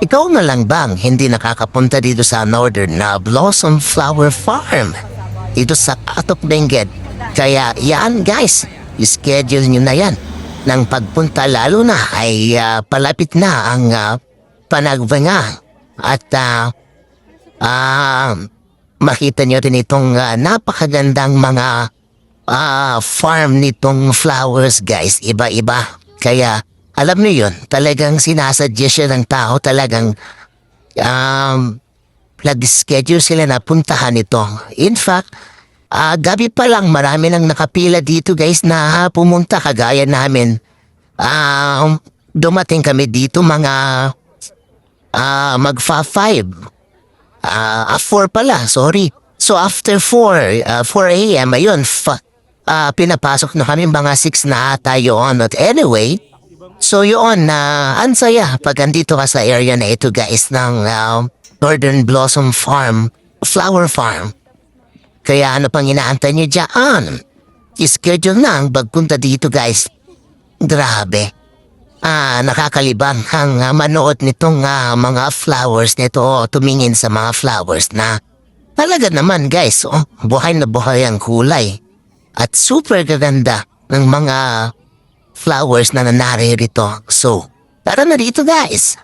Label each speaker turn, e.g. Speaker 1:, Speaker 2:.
Speaker 1: Ikaw na lang bang hindi nakakapunta dito sa Northern na Blossom Flower Farm? Dito sa Katok Benguet. Kaya yan guys, schedule nyo na yan. Nang pagpunta lalo na ay palapit na ang panagvanga. At makita nyo rin itong napakagandang mga farm nitong flowers guys. Iba-iba. Kaya alam niyo yun, talagang sinasuggest siya ng tao, talagang nag-schedule sila na puntahan ito. In fact, gabi pa lang marami nang nakapila dito guys na pumunta kagaya namin. Dumating kami dito mga magfa-5. 4 pala, sorry. So after 4 a.m. ayun, pinapasok na kami mga 6 na ata yun. At anyway, so yun, ang saya pag andito ka sa area na ito guys ng Northern Blossom Farm, Flower Farm. Kaya ano pang inaantay niyo dyan? I-schedule na ang pagpunta dito guys. Grabe. Nakakalibang ang manood nitong mga flowers nito, tumingin sa mga flowers na talaga naman guys, buhay na buhay ang kulay. At super gaganda ng mga flowers na naririto. So, tara na dito guys.